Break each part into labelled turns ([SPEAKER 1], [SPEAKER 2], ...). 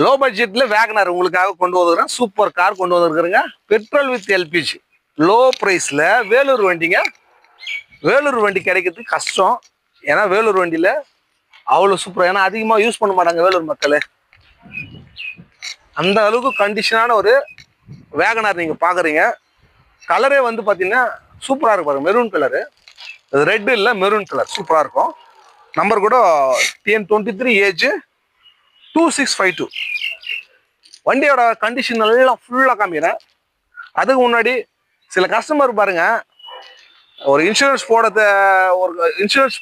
[SPEAKER 1] Low பட்ஜெட்ல Wagon R உங்களுக்காக கொண்டு வந்துருக்கேன். சூப்பர் கார் கொண்டு வந்துருக்குறேங்க. பெட்ரோல் வித் எல்பிஜி லோ பிரைஸ்ல வேலூர் வண்டிங்க. வேலூர் வண்டி கிடைக்கிறதுக்கு கஷ்டம். ஏன்னா வேலூர் வண்டியில அவ்வளோ சூப்பர். ஏன்னா அதிகமாக யூஸ் பண்ண மாட்டாங்க வேலூர் மக்கள். அந்த அளவுக்கு கண்டிஷனான ஒரு வேகனார் நீங்க பாக்குறீங்க. கலரே வந்து பாத்தீங்கன்னா சூப்பரா இருக்கு பாருங்க. மெரூன் கலரு, ரெட் இல்ல மெரூன் கலர் சூப்பரா இருக்கும். நம்பர் கூட TN23 ஏஜ் 2652. வண்டியோட கண்டிஷன் எல்லாம் ஃபுல்லா காமிக்கிறேன். அதுக்கு முன்னாடி சில கஸ்டமர் பாருங்க, ஒரு இன்சூரன்ஸ்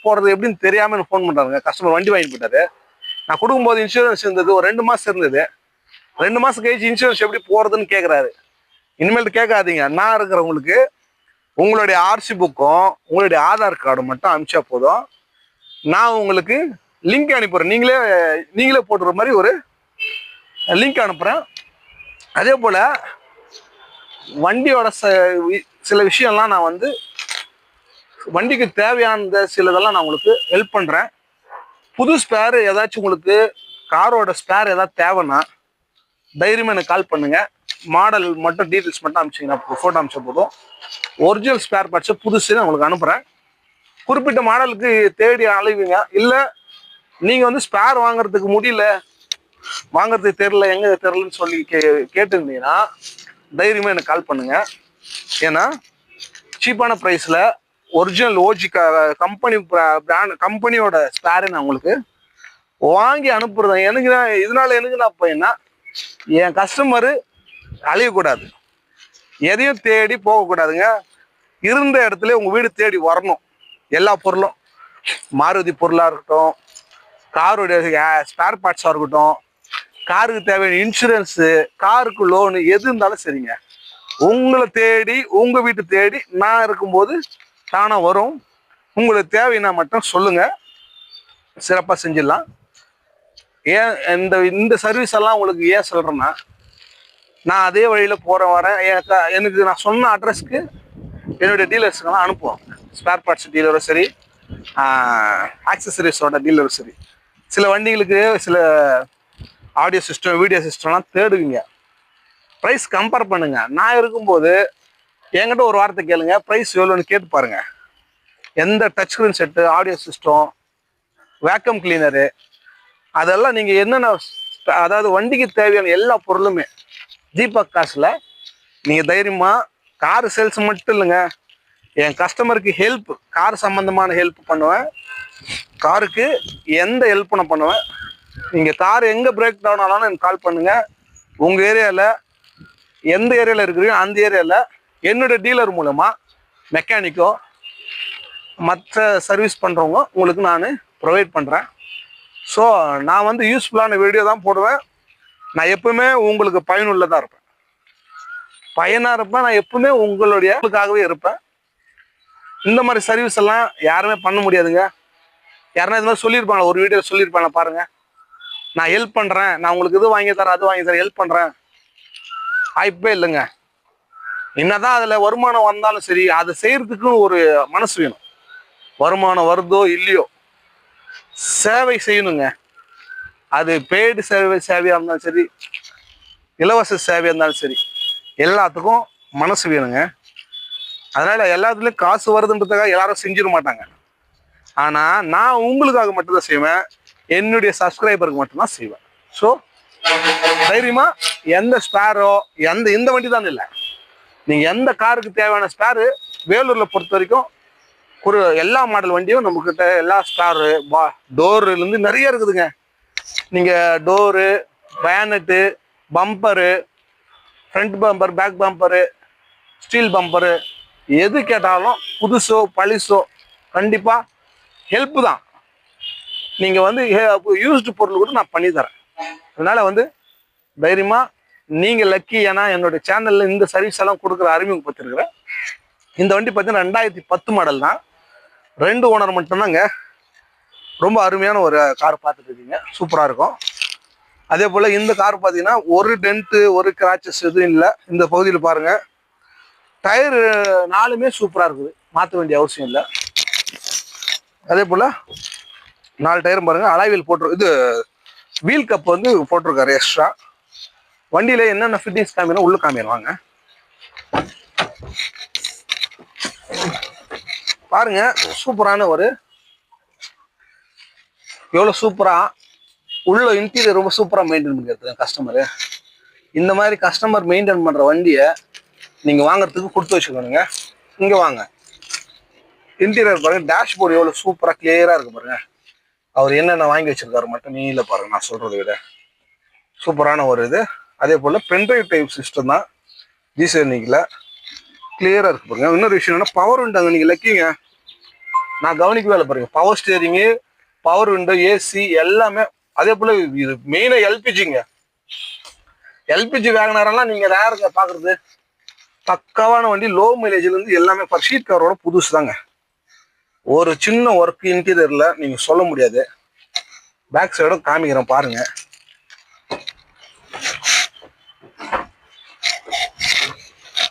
[SPEAKER 1] போடுறது எப்படின்னு தெரியாம ஃபோன் பண்றாங்க. கஸ்டமர் வண்டி வாங்கி போட்டாரு. நான் கொடுக்கும்போது இன்சூரன்ஸ் இருந்தது, ஒரு 2 மாசம் இருந்தது. 2 மாசம் கழிச்சு இன்சூரன்ஸ் எப்படி போறதுன்னு கேட்கறாரு. இனிமேல் கேட்காதீங்க. நான் இருக்கிறவங்களுக்கு உங்களுடைய RC புக்கும் உங்களுடைய ஆதார் கார்டும் மட்டும் அனுப்பிச்சா போதும். நான் உங்களுக்கு லிங்க் அனுப்புறேன். நீங்களே போட்டுற மாதிரி ஒரு லிங்க் அனுப்புறேன். அதே போல வண்டியோட சில விஷயம்லாம் நான் வந்து வண்டிக்கு தேவையான சிலதெல்லாம் நான் உங்களுக்கு ஹெல்ப் பண்றேன். புது ஸ்பேர் ஏதாச்சும் உங்களுக்கு காரோட ஸ்பேர் ஏதாவது தேவைன்னா தைரியமா எனக்கு கால் பண்ணுங்க. மாடல் மட்டும் டீட்டெயில்ஸ் மட்டும் அனுப்பிச்சிங்கன்னா ஃபோட்டோ அனுப்பிச்ச போதும். ஒரிஜினல் ஸ்பேர் பார்ட்ஸை புதுசு நான் உங்களுக்கு அனுப்புறேன். குறிப்பிட்ட மாடலுக்கு தேடி அலைவீங்க. இல்லை நீங்க வந்து ஸ்பேர் வாங்குறதுக்கு முடியல, வாங்குறதுக்கு தெரியல, எங்க தெரியலன்னு சொல்லி கேட்டிருந்தீங்கன்னா தைரியமா எனக்கு கால் பண்ணுங்க. ஏன்னா சீப்பான ப்ரைஸ்ல ஒரிஜினல் ஓஜி கம்பெனி பிராண்ட் கம்பெனியோட ஸ்பேரை நான் உங்களுக்கு வாங்கி அனுப்புறேன். எனக்கு இதனால எனக்கு நான் பையனா என் கஸ்டமரு அழியக்கூடாது, எதையும் தேடி போகக்கூடாதுங்க. இருந்த இடத்துல உங்க வீடு தேடி வரணும். எல்லா பொருளும், மாருதி பொருளாக இருக்கட்டும், காருடைய ஸ்பேர் பார்ட்ஸாக இருக்கட்டும், காருக்கு தேவையான இன்சூரன்ஸு, காருக்கு லோனு, எது இருந்தாலும் சரிங்க, உங்களை தேடி உங்கள் வீட்டு தேடி நான் இருக்கும்போது தானாக வரும். உங்களுக்கு தேவைன்னா மட்டும் சொல்லுங்க, சிறப்பாக செஞ்சிடலாம். ஏன் இந்த சர்வீஸ் எல்லாம் உங்களுக்கு ஏன் சொல்கிறேன்னா, நான் அதே வழியில் வரேன். எனக்கு நான் சொன்ன அட்ரஸ்க்கு என்னுடைய டீலர்ஸ்க்கெல்லாம் அனுப்புவோம். ஸ்பேர் பார்ட்ஸ் டீலரும் சரி, ஆக்சசரிஸோட டீலரும் சரி. சில வண்டிகளுக்கு சில ஆடியோ சிஸ்டம், வீடியோ சிஸ்டம்லாம் தேடுவீங்க. ப்ரைஸ் கம்பேர் பண்ணுங்க. நான் இருக்கும்போது என்கிட்ட ஒரு வார்த்தை கேளுங்க, ப்ரைஸ் எவ்வளோன்னு கேட்டு பாருங்க. எந்த touch screen set, audio system, vacuum cleaner, அதெல்லாம் நீங்கள் என்னென்ன, அதாவது வண்டிக்கு தேவையான எல்லா பொருளுமே தீபக் காசில் நீங்கள் தைரியமாக, கார் சேல்ஸ் மட்டும் இல்லைங்க, என் கஸ்டமருக்கு ஹெல்ப், கார் சம்மந்தமான ஹெல்ப் பண்ணுவேன். காருக்கு எந்த ஹெல்ப் நான் பண்ணுவேன். நீங்கள் கார் எங்கே பிரேக் டவுன் ஆனாலும் எனக்கு கால் பண்ணுங்கள். உங்கள் ஏரியாவில் எந்த ஏரியாவில் இருக்கிறீங்க அந்த ஏரியாவில் என்னுடைய டீலர் மூலமாக மெக்கானிக்கோ மற்ற சர்வீஸ் பண்ணுறவங்க உங்களுக்கு நான் ப்ரொவைட் பண்ணுறேன். ஸோ நான் வந்து யூஸ்ஃபுல்லான வீடியோ தான் போடுவேன். நான் எப்பவுமே உங்களுக்கு பயனுள்ளதாக இருப்பேன், பயனாக இருப்பேன். நான் எப்பவுமே உங்களுக்காகவே இருப்பேன். இந்த மாதிரி சர்வீஸ் எல்லாம் யாருமே பண்ண முடியாதுங்க. யாருன்னா இது மாதிரி சொல்லியிருப்பாங்க, ஒரு வீடியோ சொல்லியிருப்பாங்க பாருங்க, நான் ஹெல்ப் பண்ணுறேன், நான் உங்களுக்கு இது வாங்கி தரேன், அது வாங்கி தரேன், ஹெல்ப் பண்ணுறேன். வாய்ப்பே இல்லைங்க. என்னதான் அதில் வருமானம் வந்தாலும் சரி, அதை செய்யறதுக்குன்னு ஒரு மனசு வேணும். வருமானம் வருதோ இல்லையோ, சேவை செய்யணுங்க. அது பெய்டு சேவையாக இருந்தாலும் சரி, இலவச சேவையாக இருந்தாலும் சரி, எல்லாத்துக்கும் மனசு வேணுங்க. அதனால எல்லாத்துலேயும் காசு வருதுன்றதுக்காக எல்லாரும் செஞ்சிட மாட்டாங்க. ஆனால் நான் உங்களுக்காக மட்டும்தான் செய்வேன், என்னுடைய சப்ஸ்கிரைபருக்கு மட்டும்தான் செய்வேன். ஸோ தைரியமாக எந்த ஸ்பேரோ, இந்த வண்டி தான் இல்லை, நீங்கள் எந்த காருக்கு தேவையான ஸ்பேரு வேலூரில் பொறுத்த வரைக்கும் எல்லா மாடல் வண்டியும் நம்மக்கிட்ட எல்லா ஸ்பேரு, டோருலேருந்து நிறைய இருக்குதுங்க. நீங்கள் door, bonnet, bumper, front bumper, back bumper, steel bumper, எது கேட்டாலும் புதுசோ பழிசோ கண்டிப்பாக ஹெல்ப்பு தான். நீங்கள் வந்து யூஸ்டு பொருள் கூட நான் பண்ணி தரேன். அதனால் வந்து தைரியமாக நீங்கள் லக்கி. ஏன்னா என்னுடைய சேனலில் இந்த சர்வீஸ் எல்லாம் கொடுக்குற அறிமுகப்படுத்திருக்கிறேன். இந்த வண்டி பார்த்தீங்கன்னா 2010 மாடல் தான், 2 ஓனர் மட்டும்தாங்க. ரொம்ப அருமையான ஒரு கார் பார்த்துட்டு இருக்கீங்க, சூப்பராக இருக்கும். அதே போல் இந்த கார் பார்த்தீங்கன்னா ஒரு டென்ட்டு, ஒரு கிராச்சஸ் எதுவும் இல்லை. இந்த பகுதியில் பாருங்கள், டயர் 4மே சூப்பராக இருக்குது, மாற்ற வேண்டிய அவசியம் இல்லை. அதே போல் 4 டயரும் பாருங்கள், அலாய்வில் போட்டு இது வீல் கப் வந்து போட்டிருக்காரு எக்ஸ்ட்ரா. வண்டியில என்னென்ன ஃபிட்டிங்ஸ் காமிக்கணும் உள்ள காமிடுவாங்க பாருங்க. சூப்பரான ஒரு எவ்வளவு சூப்பரா உள்ள இன்டீரியர் ரொம்ப சூப்பரா மெயின்டைன் பண்ணிருக்காங்க கஸ்டமரு. இந்த மாதிரி கஸ்டமர் மெயின்டைன் பண்ற வண்டியை நீங்க வாங்குறதுக்கு கொடுத்து வச்சுக்கோங்க. இங்க வாங்க, இன்டீரியர் பாருங்க, டேஷ்போர்டு எவ்வளவு சூப்பரா கிளியரா இருக்கு பாருங்க. அவர் என்னென்ன வாங்கி வச்சிருக்காரு மட்டும் நீல பாருங்க, நான் சொல்றதை விட சூப்பரான ஒரு இது. அதே போல பென்ட்ரைவ் டைப் சிஸ்டம் தான் ஜிசர்னிக்கில் கிளியரா இருக்கு பாருங்க. இன்னொரு விஷயம் என்னன்னா பவர் விண்டோங்க, நீங்க லக்கிங்க நான் கவனிக்கவே இல்லை பாருங்க. Power steering, power window, AC எல்லாமே. அதே போல இது மெயினா எல்பிஜிங்க. எல்பிஜி வேகனாரெல்லாம் நீங்க ரேருங்க பாக்குறது. பக்காவான வண்டி, லோ மைலேஜ்ல இருந்து எல்லாமே ஷீட் கவரோட புதுசு தாங்க. ஒரு சின்ன ஒர்க் இன்டீரியர்ல நீங்க சொல்ல முடியாது. பேக் சைடும் காமிக்கிறேன் பாருங்க.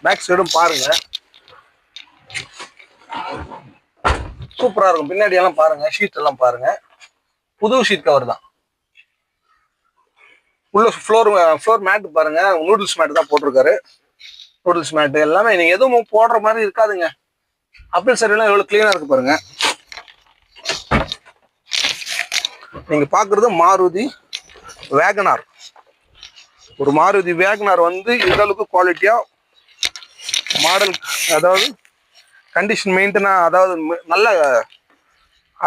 [SPEAKER 1] பேக் சைடும் பாருங்க, சூப்பரா இருக்கும். பின்னாடி எல்லாம் பாருங்க, ஷீட் எல்லாம் பாருங்க, புது ஷீட் கவர் தான். உள்ள ஃப்ளோர் மேட் பாருங்க, நூடுல்ஸ் மேட் தான் போட்டிருக்காரு. நூடுல்ஸ் மேட் எல்லாமே நீங்க எதுவும் போடுற மாதிரி இருக்காதுங்க. அப்படி சரியெல்லாம் எவ்வளவு கிளீனா இருக்கு பாருங்க. நீங்க பாக்குறது மாருதி வேகனார். ஒரு மாருதி வேகனார் வந்து இந்த அளவுக்கு குவாலிட்டியா மாடல், அதாவது கண்டிஷன் மெயின்டைனா, அதாவது நல்ல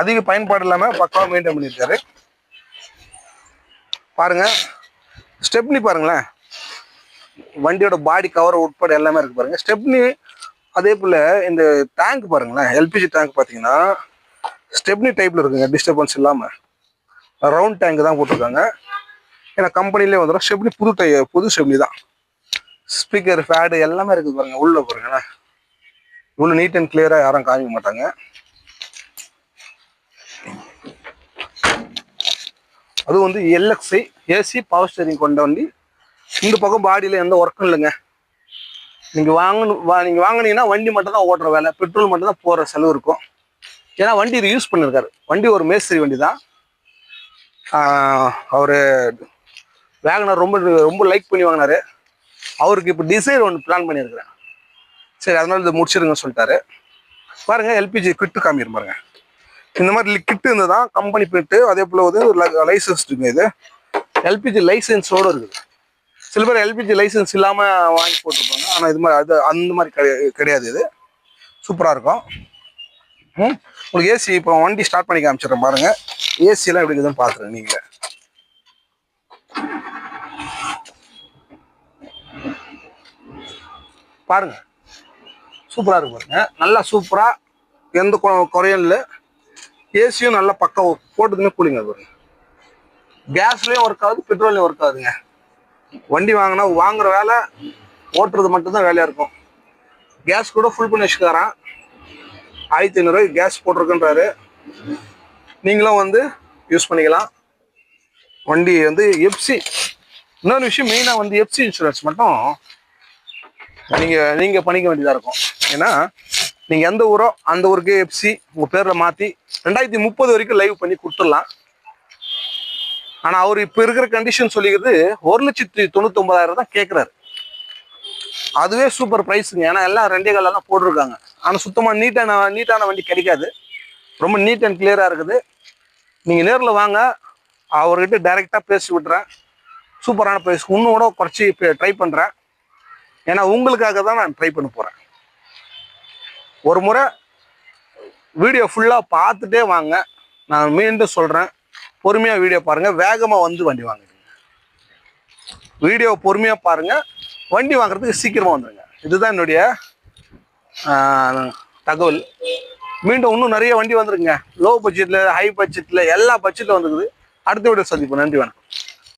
[SPEAKER 1] அதிக பயன்பாடு இல்லாம பக்காவா மெயின்டைன் பண்ணியிருக்காரு பாருங்க. ஸ்டெப்னி பாருங்களேன், வண்டியோட பாடி கவர் உட்பட எல்லாமே இருக்கு பாருங்க. ஸ்டெப்னி அதே போல இந்த டேங்க் பாருங்களேன், எல்பிஜி டேங்க் பார்த்தீங்கன்னா ஸ்டெப்னி டைப்ல இருக்குங்க, டிஸ்டர்பன்ஸ் இல்லாம ரவுண்ட் டேங்க் தான் போட்டிருக்காங்க. ஏன்னா கம்பெனிலே வந்துடும் ஸ்டெப்னி, புது ஸ்டெப்னி தான். ஸ்பீக்கர், ஃபேடு எல்லாமே இருக்குது பாருங்க. உள்ள பாருங்களேன், இவ்வளோ நீட் அண்ட் கிளியரா யாரும் காமிக்க மாட்டாங்க. அது வந்து எல்எக்ஸ்ஐ ஏசி பவர் ஸ்டேரிங் கொண்ட வண்டி. இந்த பக்கம் பாடியில எந்த ஒர்க்கும் இல்லைங்க. நீங்க வாங்கினீங்கன்னா வண்டி மட்டும் தான் ஓட்டுற வேலை, பெட்ரோல் மட்டும் தான் போற செலவு இருக்கும். ஏன்னா வண்டி இது யூஸ் பண்ணிருக்காரு. வண்டி ஒரு மேஸ்திரி வண்டி தான். அவரு வேகனர் ரொம்ப ரொம்ப லைக் பண்ணி வாங்கினாரு. அவருக்கு இப்போ டிசைர் ஒன்று பிளான் பண்ணியிருக்கிறேன். சரி, அதனால இது முடிச்சிருங்கன்னு சொல்லிட்டாரு. பாருங்க, எல்பிஜி கிட்டு காமிரு பாருங்க. இந்த மாதிரி கிட்டு இருந்தது தான் கம்பெனி பிரிட்டு. அதே போல வந்து ஒரு லைசன்ஸ் இருக்குங்க. இது எல்பிஜி லைசன்ஸோடு இருக்குது. சில பேர் எல்பிஜி லைசன்ஸ் இல்லாமல் வாங்கி போட்டிருப்பாங்க. ஆனால் இது மாதிரி அந்த மாதிரி கிடையாது. இது சூப்பராக இருக்கும். உங்களுக்கு ஏசி இப்போ வண்டி ஸ்டார்ட் பண்ணி காமிச்சிடுறேன் பாருங்க. ஏசியெல்லாம் எப்படி இருக்குதுன்னு பார்த்துருங்க நீங்களே. பாருங்க, சூப்பரா இருக்கு பாருங்க. நல்லா சூப்பரா, எந்த குறையும் இல்லை. ஏசியும் நல்லா பக்கம் போட்டுதுன்னு கூலிங்க பாருங்க. கேஸ்லயும் ஒர்க் ஆகுது, பெட்ரோல்லையும் ஒர்க் ஆகுதுங்க. வண்டி வாங்கினா வாங்குற வேலை ஓட்டுறது மட்டும்தான் வேலையா இருக்கும். கேஸ் கூட ஃபுல் பண்ணி வச்சுக்காரான். 1500 கேஸ் போட்டிருக்குன்றாரு. நீங்களும் வந்து யூஸ் பண்ணிக்கலாம். வண்டி வந்து எஃப்சி. இன்னொரு விஷயம் மெயினா வந்து எஃப்சி இன்சூரன்ஸ் மட்டும் நீங்க பண்ணிக்க வேண்டியதா இருக்கும். ஏன்னா நீங்க எந்த ஊரோ அந்த ஊருக்கு எஃப்சி உங்க பேர்ல மாத்தி 2030 வரைக்கும் லைவ் பண்ணி கொடுத்துடலாம். ஆனா அவர் இப்ப இருக்கிற கண்டிஷன் சொல்லிக்கிறது 1,99,000 தான் கேட்கிறாரு. அதுவே சூப்பர் பிரைஸுங்க. ஏன்னா எல்லாம் 2 காலெல்லாம் போட்டிருக்காங்க. ஆனா சுத்தமா நீட்டான வண்டி கிடைக்காது. ரொம்ப நீட் அண்ட் கிளியரா இருக்குது. நீங்க நேரில் வாங்க, அவர்கிட்ட டைரக்டா பேசி விட்டுறேன். சூப்பரான பிரைஸ் இன்னும் கூட குறைச்சி ட்ரை பண்றேன். ஏன்னா உங்களுக்காக தான் நான் ட்ரை பண்ண போறேன். ஒரு முறை வீடியோ ஃபுல்லா பார்த்துட்டே வாங்க. நான் மீண்டும் சொல்றேன், பொறுமையா வீடியோ பாருங்க. வேகமா வந்து வண்டி வாங்குங்க. வீடியோ பொறுமையா பாருங்க, வண்டி வாங்குறதுக்கு சீக்கிரமா வந்துருங்க. இதுதான் என்னுடைய தகவல். மீண்டும் இன்னும் நிறைய வண்டி வந்துருங்க. லோ பட்ஜெட்ல, ஹை பட்ஜெட்ல, எல்லா பட்ஜெட்ல வந்துருக்குது. அடுத்த வீடியோ சந்திப்போம். நன்றி, வணக்கம்.